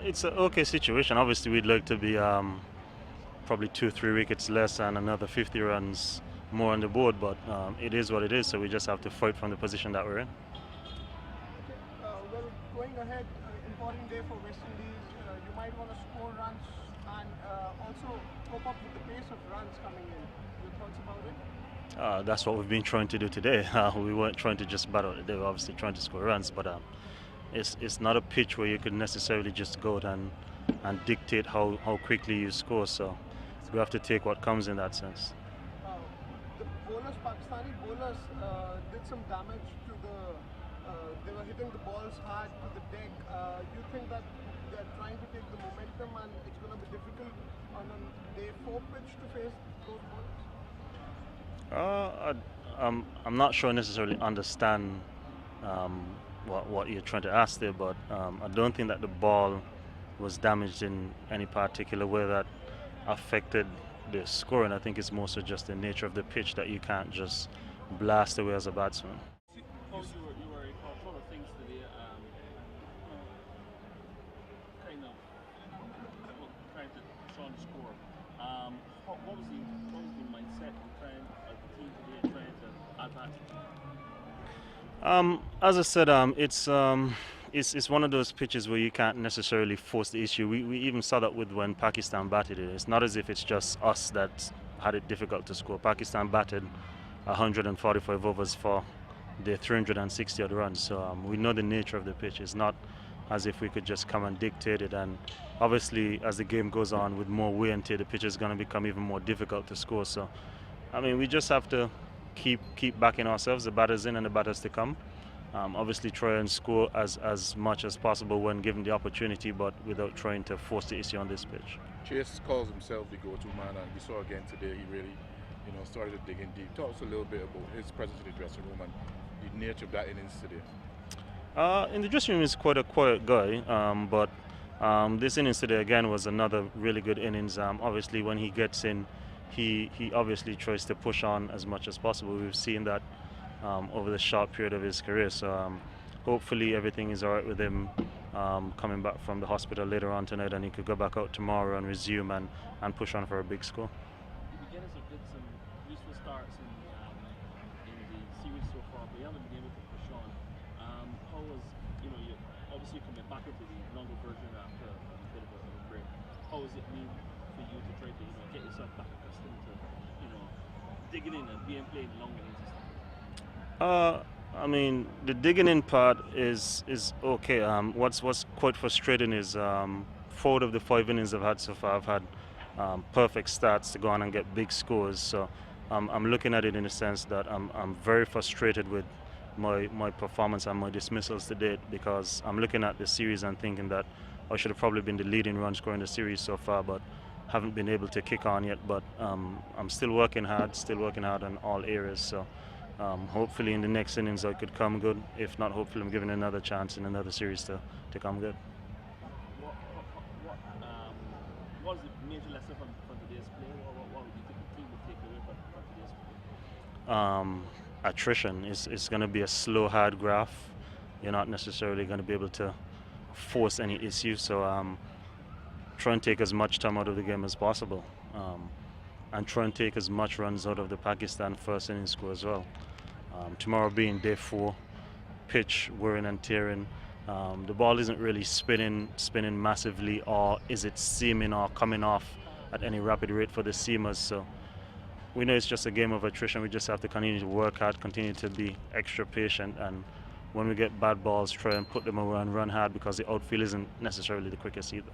It's an okay situation. Obviously, we'd like to be probably 2, 3 wickets less and another 50 runs more on the board, but it is what it is. So we just have to fight from the position that we're in. Okay, well, going ahead, important day for West Indies. You might want to score runs and also cope up with the pace of runs coming in. Your thoughts about it? That's what we've been trying to do today. We weren't trying to just battle today. We're obviously trying to score runs, but it's not a pitch where you could necessarily just go out and dictate how quickly you score. So we have to take what comes in that sense. Uh, the bowlers, Pakistani bowlers, did some damage to the. They were hitting the balls hard to the deck. You think that they're trying to take the momentum and it's going to be difficult on a day four pitch to face those bowlers? I'm not sure I necessarily understand um, what you're trying to ask there, but I don't think that the ball was damaged in any particular way that affected the scoring. I think it's more so just the nature of the pitch that you can't just blast away as a batsman. Paul, you were a lot of things today, kind of trying to try and score. What was the mindset in trying as the team today trying to attack? As I said, it's one of those pitches where you can't necessarily force the issue. We even saw that with when Pakistan batted it. It's not as if it's just us that had it difficult to score. Pakistan batted 145 overs for their 360 odd runs. So we know the nature of the pitch. It's not as if we could just come and dictate it. And obviously, as the game goes on with more wear and tear, the pitch is going to become even more difficult to score. So, I mean, we just have to keep backing ourselves, the batters in and the batters to come. Obviously, try and score as much as possible when given the opportunity, but without trying to force the issue on this pitch. Chase calls himself the go-to man, and we saw again today he really, started to dig in deep. Talk us a little bit about his presence in the dressing room and the nature of that innings today. In the dressing room, he's quite a quiet guy, but this innings today again was another really good innings. Obviously, when he gets in, he obviously tries to push on as much as possible. We've seen that over the short period of his career. So hopefully everything is all right with him coming back from the hospital later on tonight, and he could go back out tomorrow and resume and push on for a big score. The beginners have did some useful starts in the series so far, but you haven't been able to push on. How was, you obviously coming back into the longer version after a bit of a break. How does it mean for you to try to get yourself back accustomed to digging in and being played long innings and stuff? I mean, the digging in part is okay. What's quite frustrating is 4 of the 5 innings I've had so far, I've had perfect starts to go on and get big scores. So I'm looking at it in the sense that I'm very frustrated with my performance and my dismissals to date, because I'm looking at the series and thinking that I should have probably been the leading run scorer in the series so far, but haven't been able to kick on yet. But I'm still working hard in all areas. So hopefully in the next innings I could come good. If not, hopefully I'm given another chance in another series to come good. What was the major lesson from today's play? What would you think the team would take away from today's play? Attrition is going to be a slow, hard graph. You're not necessarily going to be able to force any issue. So try and take as much time out of the game as possible, and try and take as much runs out of the Pakistan first inning score as well. Tomorrow being day 4, pitch wearing and tearing. The ball isn't really spinning massively, or is it seaming or coming off at any rapid rate for the seamers. So we know it's just a game of attrition. We just have to continue to work hard, continue to be extra patient, and when we get bad balls, try and put them away and run hard, because the outfield isn't necessarily the quickest either.